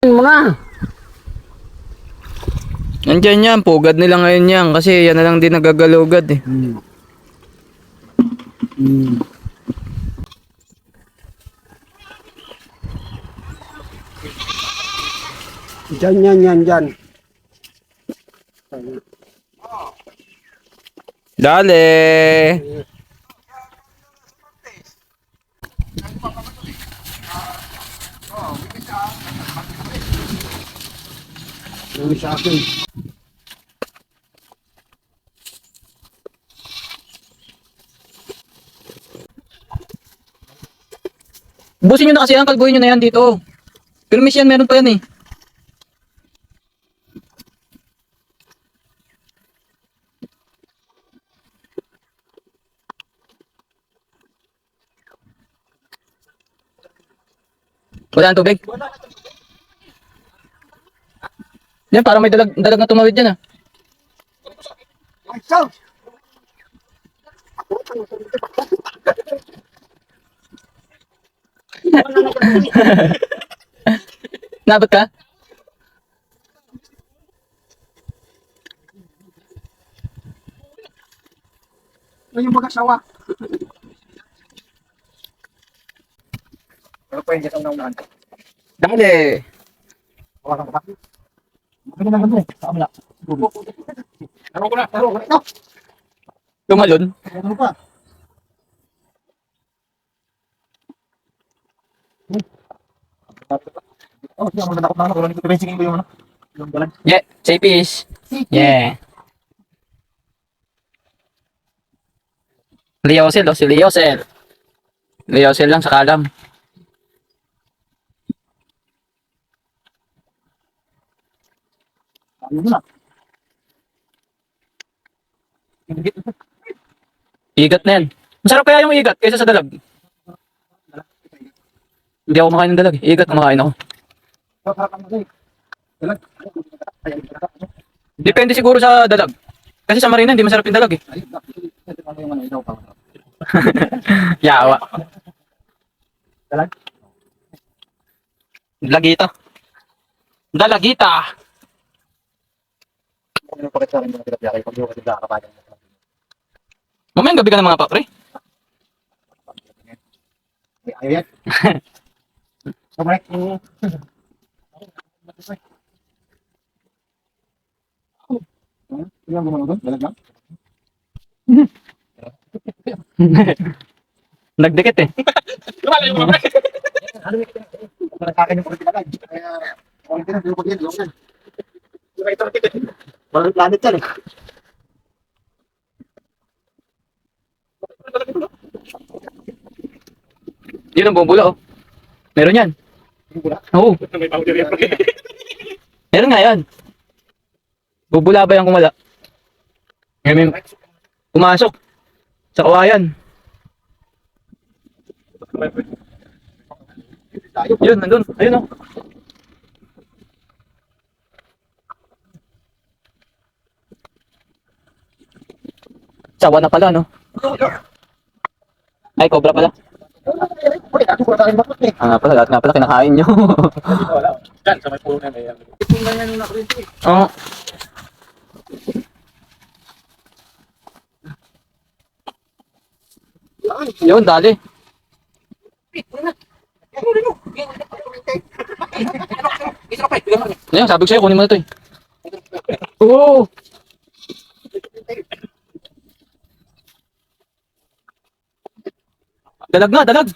Mo na. Nandiyan yan, pugad nila ngayon yan kasi yan na lang din nagagalugad eh. Yan. Dale! Yung sa akin. Busin nyo na kasi yan, kalbuhin nyo na yan dito. Pero miss yan, meron pa yan eh. Wala ang tubig. Yan, parang may dalag na tumawid dyan ah. Nabot ka? Yung mag-asawa. Ano pa yung gatang na unahan? Dale! Wala ka ba? Maganda na ganda eh. Saan mo na? Taro ko na. No! Tumalon? Ano pa? Oh, siya mo na nakot na ako. Kulang ito. Pensingin ko yung ano. Yung balag. Yeah, say peace. Yeah. Leosel oh, si Leosel. Leosel lang sa kalam. Ayun na. Igat na yan. Masarap kaya yung igat kaysa sa dalag. Hindi ako makain ng dalag eh. Igat kumakain ako. Depende siguro sa dalag. Kasi sa marina hindi masarap yung dalag eh. Yawa. Dalag? Lagita. Dalagita. Ano pa kasi sa akin mga tilapia kayo? Pag di ko kasi nakakapagan. Mamayang gabi ka ng mga papre. Ayaw yan. Correct. Ilang gumano doon? Dalag lang? Nagdikit eh. Lumala yung mga pre. Ano yung nagkakin yung pagkita lang. Kaya, okay din. Yung pagkita. Yung yan. Yung ito nakita. Walang planet yan eh. Yun ang bumula oh. Meron yan. Oo. May powder yan. Meron nga yan. Bubula ba yan kung wala? Ngayon may pumasok. Sa kawayan. Yun, nandun. Ayun oh. Sawa na pala no. Ay, cobra pala. Ah, pala, lahat nga pala kinakain nyo. Diyan, sa may puno na yan. Itong ganyan nung nakurinto eh. Oo. Yun, dali. Ayun, sabi ko sa'yo, kunin mo na to eh. Oo. Dalag nga, dalag.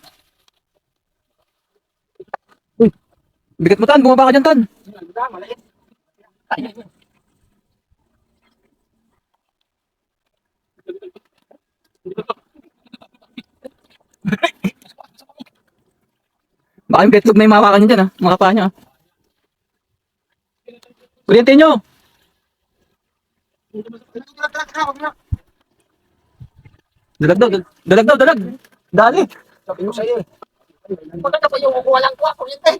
Uy, bigat mo tan, bumaba ka dyan tan. Baka yung betlog na yung mahawakan nyo dyan ah, mga paa nyo ah. Kuryente nyo. Dalag daw, dalag daw, dalag. Dali. Sabi ko sa'yo eh. Maganda pa yung walang kwa, kuryente.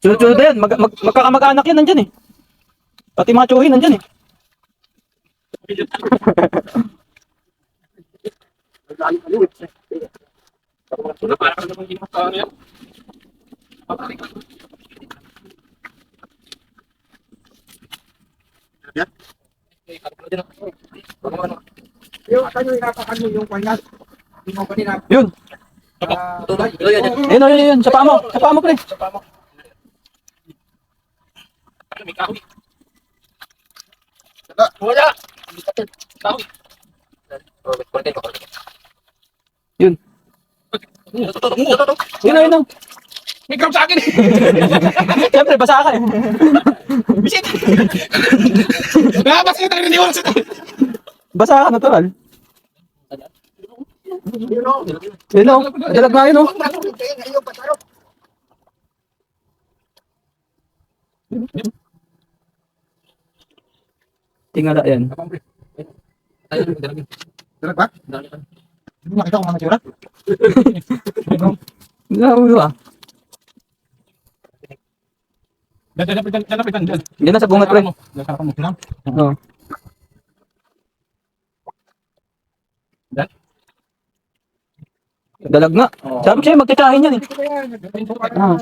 Sunod-sunod na yan, magkakamag-anak yan nandyan eh. Pati mga tsuhin nandyan eh. Parang naman hindi mo nyo inapakan nyo yung kanya. Hindi mo kanina. Yun. Tulay. Yun, yun, yun. Sa paa mo. Sa paa mo, pre. Sa pamo. Ano, may kahoy. Wala. Kahoy. Yun. Yun na, yun na. May grab sa akin. Siyempre, basa ka eh. Bisit. Nakabas tayo ng diwan sa tayo. Basa ka, natural. Yun o. Yun o. Dalag nga yun o. Tingala yan. Dalag ba? Hindi mo nakita kung mga tsura? Naulo ah. Yan na sa bungat, pre. Oo. Dalag nga. Sabi ko sa'yo, magkikain yan eh. Ah.